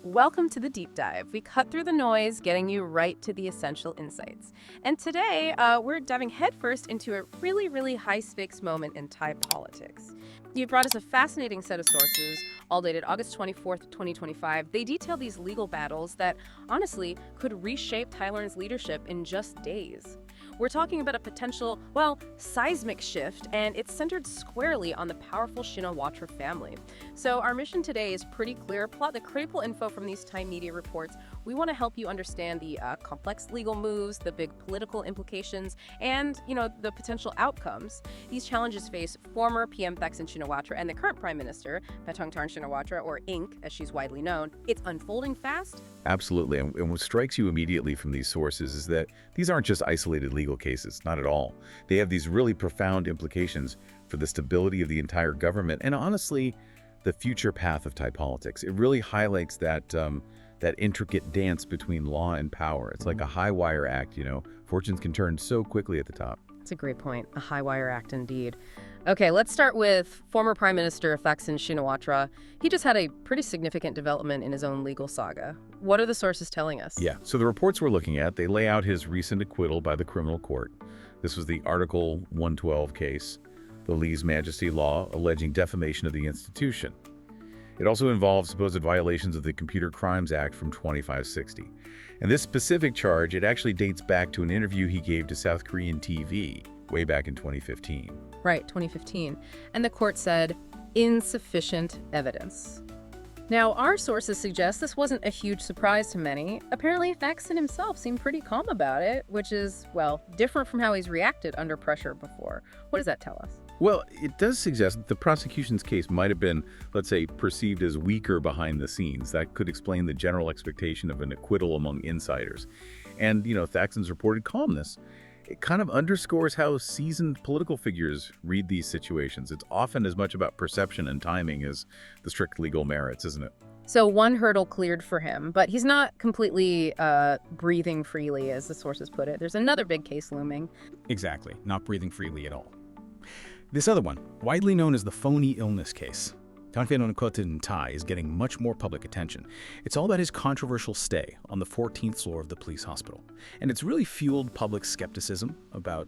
Welcome to the Deep Dive. We cut through the noise, getting you right to the essential insights. And today, we're diving headfirst into a really high-stakes moment in Thai politics. You've brought us a fascinating set of sources, all dated August 24th, 2025. They detail these legal battles that, honestly, could reshape Thailand's leadership in just days. We're talking about a potential, seismic shift, and it's centered squarely on the powerful Shinawatra family. So our mission today is pretty clear. Plot the critical info from these Thai media reports. We want to help you understand the complex legal moves, the big political implications, and, the potential outcomes. These challenges face former PM Thaksin Shinawatra and the current Prime Minister, Paetongtarn Shinawatra, or Ink, as she's widely known. It's unfolding fast. Absolutely. And what strikes you immediately from these sources is that these aren't just isolated legal cases, not at all. They have these really profound implications for the stability of the entire government and, honestly, the future path of Thai politics. It really highlights that intricate dance between law and power. It's like a high wire act, Fortunes can turn so quickly at the top. That's a great point. A high wire act indeed. Okay, let's start with former Prime Minister Thaksin Shinawatra. He just had a pretty significant development in his own legal saga. What are the sources telling us? Yeah, so the reports we're looking at, they lay out his recent acquittal by the criminal court. This was the Article 112 case, the Lese Majesty law alleging defamation of the institution. It also involves supposed violations of the Computer Crimes Act from 2560. And this specific charge, it actually dates back to an interview he gave to South Korean TV way back in 2015. Right, 2015. And the court said, insufficient evidence. Now, our sources suggest this wasn't a huge surprise to many. Apparently, Thaksin himself seemed pretty calm about it, which is, different from how he's reacted under pressure before. What does that tell us? Well, it does suggest that the prosecution's case might have been, let's say, perceived as weaker behind the scenes. That could explain the general expectation of an acquittal among insiders. And, Thaksin's reported calmness, it kind of underscores how seasoned political figures read these situations. It's often as much about perception and timing as the strict legal merits, isn't it? So one hurdle cleared for him, but he's not completely breathing freely, as the sources put it. There's another big case looming. Exactly, not breathing freely at all. This other one, widely known as the phony illness case, Governmental in Thai, is getting much more public attention. It's all about his controversial stay on the 14th floor of the police hospital. And it's really fueled public skepticism about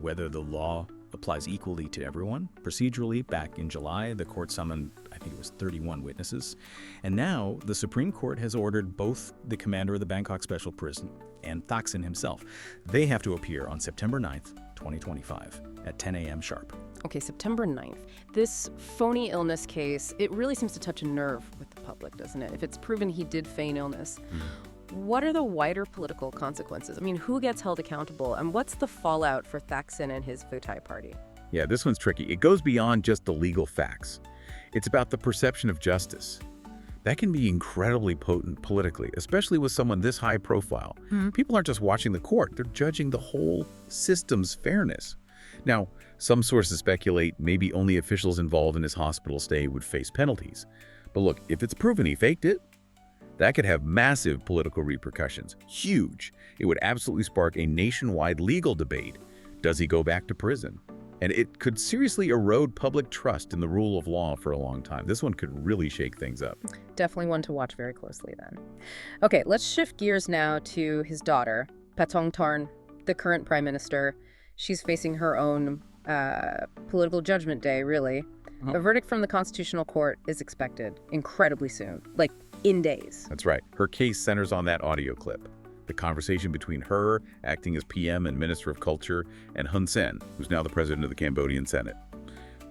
whether the law applies equally to everyone. Procedurally, back in July, the court summoned, I think it was 31 witnesses. And now the Supreme Court has ordered both the commander of the Bangkok Special Prison and Thaksin himself. They have to appear on September 9th, 2025 at 10 a.m. sharp. Okay, September 9th. This phony illness case, it really seems to touch a nerve with the public, doesn't it? If it's proven he did feign illness. What are the wider political consequences? I mean, who gets held accountable, and what's the fallout for Thaksin and his Pheu Thai party? Yeah, this one's tricky. It goes beyond just the legal facts. It's about the perception of justice. That can be incredibly potent politically, especially with someone this high profile. People aren't just watching the court, they're judging the whole system's fairness. Now, some sources speculate maybe only officials involved in his hospital stay would face penalties. But look, if it's proven he faked it, that could have massive political repercussions. Huge. It would absolutely spark a nationwide legal debate. Does he go back to prison? And it could seriously erode public trust in the rule of law for a long time. This one could really shake things up. Definitely one to watch very closely then. Okay, let's shift gears now to his daughter, Paetongtarn, the current prime minister. She's facing her own political judgment day, really. A verdict from the Constitutional Court is expected incredibly soon, like in days. That's right. Her case centers on that audio clip. The conversation between her, acting as PM and Minister of Culture, and Hun Sen, who's now the president of the Cambodian Senate.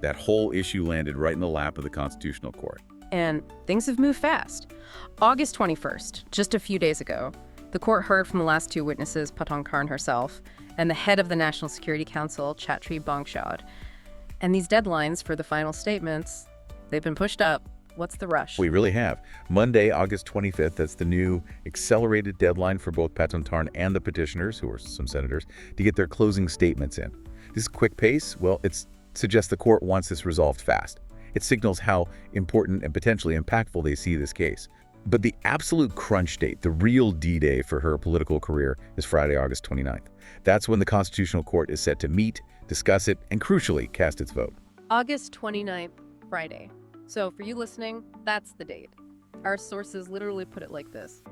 That whole issue landed right in the lap of the Constitutional Court. And things have moved fast. August 21st, just a few days ago, the court heard from the last two witnesses, Paetongtarn herself, and the head of the National Security Council, Chatri Bongshad. And these deadlines for the final statements, they've been pushed up. What's the rush? We really have. Monday, August 25th, that's the new accelerated deadline for both Paetongtarn and the petitioners, who are some senators, to get their closing statements in. This quick pace, it suggests the court wants this resolved fast. It signals how important and potentially impactful they see this case. But the absolute crunch date, the real D-Day for her political career, is Friday, August 29th. That's when the Constitutional Court is set to meet, discuss it, and crucially, cast its vote. August 29th, Friday. So for you listening, that's the date. Our sources literally put it like this.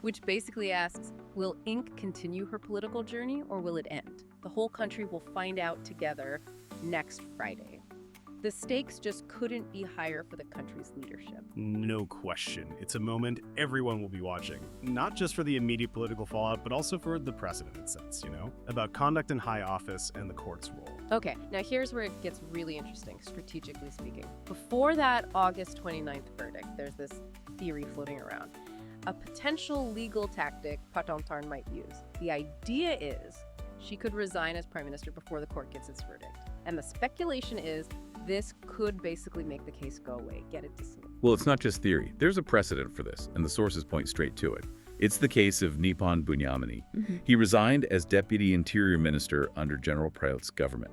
Which basically asks, will ink continue her political journey or will it end? The whole country will find out together next Friday. The stakes just couldn't be higher for the country's leadership. No question. It's a moment everyone will be watching. Not just for the immediate political fallout, but also for the precedent it sets, about conduct in high office and the court's role. Okay, now here's where it gets really interesting, strategically speaking. Before that August 29th verdict, there's this theory floating around. A potential legal tactic Paetongtarn might use. The idea is she could resign as prime minister before the court gets its verdict. And the speculation is this could basically make the case go away, get it dismissed. Well, it's not just theory. There's a precedent for this, and the sources point straight to it. It's the case of Nippon Bunyamini. He resigned as deputy interior minister under General Prayut's government.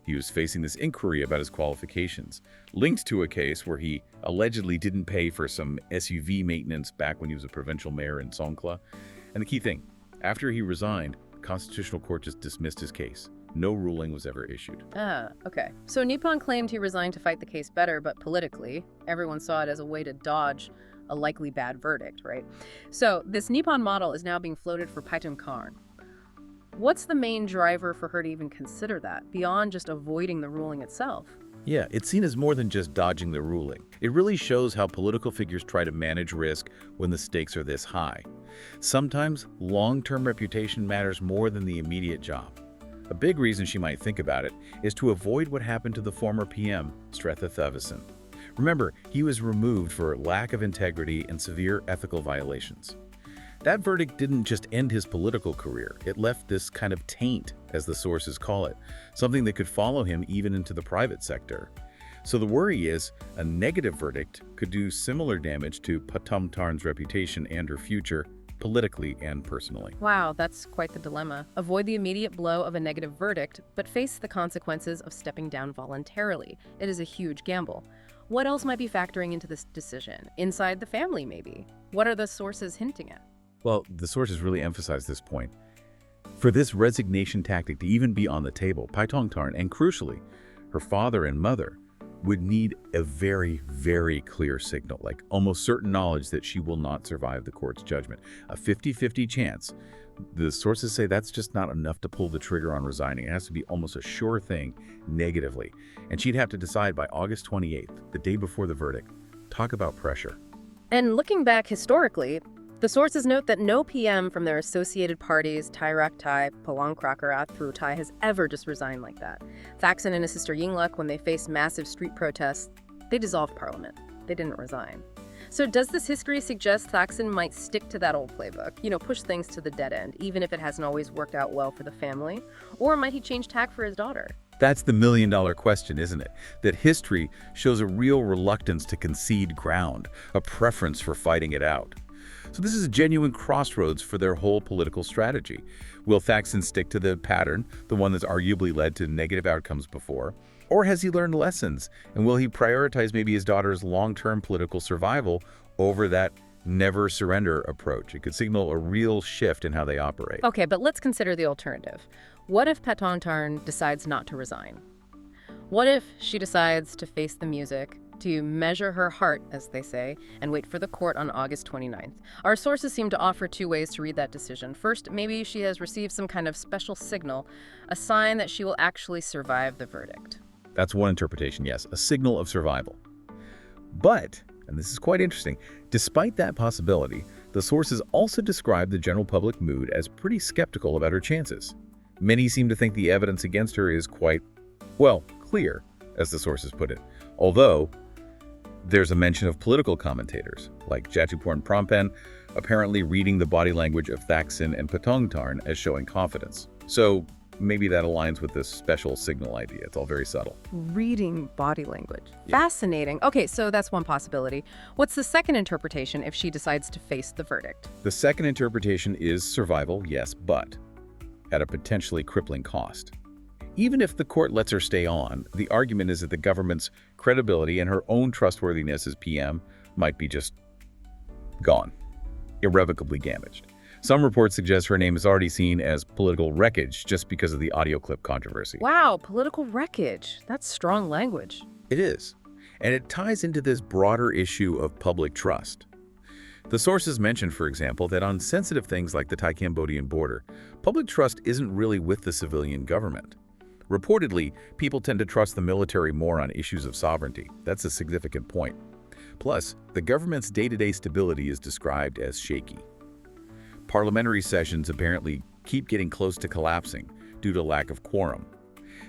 He was facing this inquiry about his qualifications, linked to a case where he allegedly didn't pay for some SUV maintenance back when he was a provincial mayor in Songkhla. And the key thing, after he resigned, the Constitutional Court just dismissed his case. No ruling was ever issued. Okay. So Nippon claimed he resigned to fight the case better, but politically, everyone saw it as a way to dodge a likely bad verdict, right? So this Nippon model is now being floated for Paetongtarn. What's the main driver for her to even consider that, beyond just avoiding the ruling itself? Yeah, it's seen as more than just dodging the ruling. It really shows how political figures try to manage risk when the stakes are this high. Sometimes long-term reputation matters more than the immediate job. A big reason she might think about it is to avoid what happened to the former PM, Stretha Thaksin. Remember, he was removed for lack of integrity and severe ethical violations. That verdict didn't just end his political career, it left this kind of taint, as the sources call it, something that could follow him even into the private sector. So the worry is, a negative verdict could do similar damage to Paetongtarn's reputation and her future, politically and personally. Wow, that's quite the dilemma. Avoid the immediate blow of a negative verdict, but face the consequences of stepping down voluntarily. It is a huge gamble. What else might be factoring into this decision? Inside the family, maybe? What are the sources hinting at? Well, the sources really emphasize this point. For this resignation tactic to even be on the table, Paetongtarn, and crucially, her father and mother, would need a very, very clear signal, like almost certain knowledge that she will not survive the court's judgment. A 50-50 chance. The sources say that's just not enough to pull the trigger on resigning. It has to be almost a sure thing negatively. And she'd have to decide by August 28th, the day before the verdict. Talk about pressure. And looking back historically, the sources note that no PM from their associated parties, Thai Rak Thai, Palang Krakarat Thru Thai, has ever just resigned like that. Thaksin and his sister Yingluck, when they faced massive street protests, they dissolved parliament. They didn't resign. So does this history suggest Thaksin might stick to that old playbook, push things to the dead end, even if it hasn't always worked out well for the family? Or might he change tack for his daughter? That's the million-dollar question, isn't it? That history shows a real reluctance to concede ground, a preference for fighting it out. So this is a genuine crossroads for their whole political strategy. Will Thaksin stick to the pattern, the one that's arguably led to negative outcomes before? Or has he learned lessons? And will he prioritize maybe his daughter's long-term political survival over that never surrender approach? It could signal a real shift in how they operate. Okay, but let's consider the alternative. What if Paetongtarn decides not to resign? What if she decides to face the music, to measure her heart, as they say, and wait for the court on August 29th. Our sources seem to offer two ways to read that decision. First, maybe she has received some kind of special signal, a sign that she will actually survive the verdict. That's one interpretation, yes, a signal of survival. But, and this is quite interesting, despite that possibility, the sources also describe the general public mood as pretty skeptical about her chances. Many seem to think the evidence against her is quite, well, clear, as the sources put it. Although, there's a mention of political commentators, like Jatuporn Prompen, apparently reading the body language of Thaksin and Paetongtarn as showing confidence. So maybe that aligns with this special signal idea. It's all very subtle. Reading body language. Yeah. Fascinating. Okay, so that's one possibility. What's the second interpretation if she decides to face the verdict? The second interpretation is survival, yes, but at a potentially crippling cost. Even if the court lets her stay on, the argument is that the government's credibility and her own trustworthiness as PM might be just gone, irrevocably damaged. Some reports suggest her name is already seen as political wreckage just because of the audio clip controversy. Wow, political wreckage. That's strong language. It is. And it ties into this broader issue of public trust. The sources mentioned, for example, that on sensitive things like the Thai-Cambodian border, public trust isn't really with the civilian government. Reportedly, people tend to trust the military more on issues of sovereignty. That's a significant point. Plus, the government's day-to-day stability is described as shaky. Parliamentary sessions apparently keep getting close to collapsing due to lack of quorum.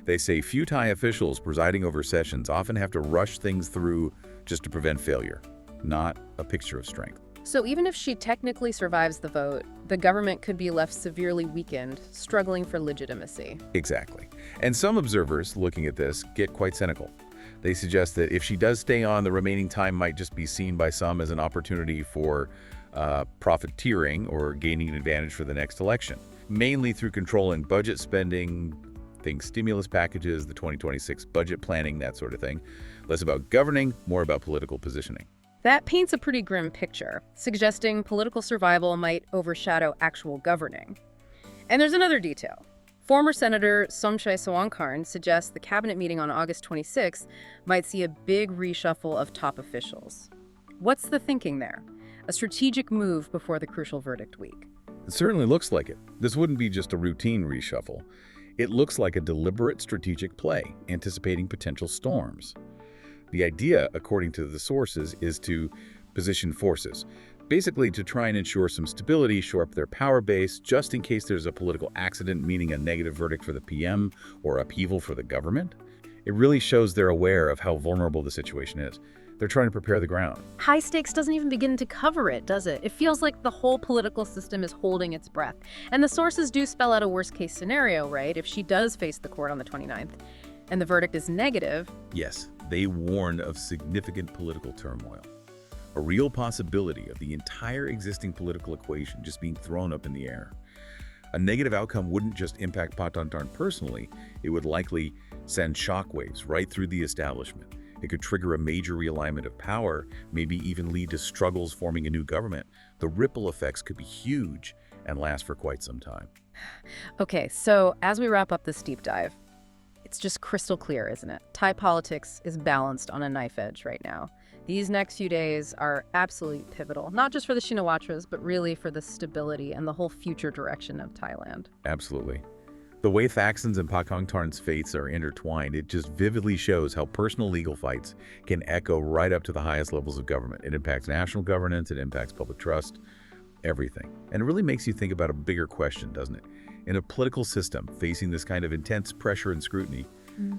They say few Thai officials presiding over sessions often have to rush things through just to prevent failure. Not a picture of strength. So even if she technically survives the vote, the government could be left severely weakened, struggling for legitimacy. Exactly. And some observers looking at this get quite cynical. They suggest that if she does stay on, the remaining time might just be seen by some as an opportunity for profiteering or gaining an advantage for the next election, mainly through controlling budget spending, things stimulus packages, the 2026 budget planning, that sort of thing. Less about governing, more about political positioning. That paints a pretty grim picture, suggesting political survival might overshadow actual governing. And there's another detail. Former Senator Somchai Sawangkarn suggests the cabinet meeting on August 26 might see a big reshuffle of top officials. What's the thinking there? A strategic move before the crucial verdict week. It certainly looks like it. This wouldn't be just a routine reshuffle. It looks like a deliberate strategic play, anticipating potential storms. The idea, according to the sources, is to position forces, basically to try and ensure some stability, shore up their power base, just in case there's a political accident, meaning a negative verdict for the PM or upheaval for the government. It really shows they're aware of how vulnerable the situation is. They're trying to prepare the ground. High stakes doesn't even begin to cover it, does it? It feels like the whole political system is holding its breath. And the sources do spell out a worst-case scenario, right? If she does face the court on the 29th and the verdict is negative. Yes, they warned of significant political turmoil. A real possibility of the entire existing political equation just being thrown up in the air. A negative outcome wouldn't just impact Paetongtarn personally, it would likely send shockwaves right through the establishment. It could trigger a major realignment of power, maybe even lead to struggles forming a new government. The ripple effects could be huge and last for quite some time. Okay, so as we wrap up this deep dive, it's just crystal clear, isn't it? Thai politics is balanced on a knife edge right now. These next few days are absolutely pivotal, not just for the Shinawatras, but really for the stability and the whole future direction of Thailand. Absolutely. The way Thaksin's and Paetongtarn's fates are intertwined, it just vividly shows how personal legal fights can echo right up to the highest levels of government. It impacts national governance, it impacts public trust, everything. And it really makes you think about a bigger question, doesn't it? In a political system facing this kind of intense pressure and scrutiny,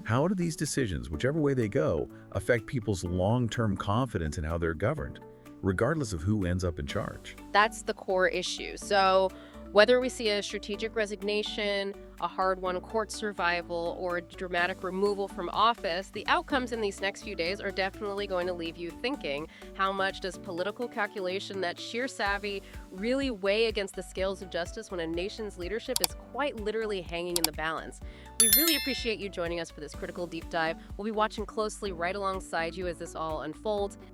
how do these decisions, whichever way they go, affect people's long-term confidence in how they're governed, regardless of who ends up in charge? That's the core issue. So whether we see a strategic resignation, a hard-won court survival, or a dramatic removal from office, the outcomes in these next few days are definitely going to leave you thinking, how much does political calculation, that sheer savvy, really weigh against the scales of justice when a nation's leadership is quite literally hanging in the balance? We really appreciate you joining us for this critical deep dive. We'll be watching closely right alongside you as this all unfolds.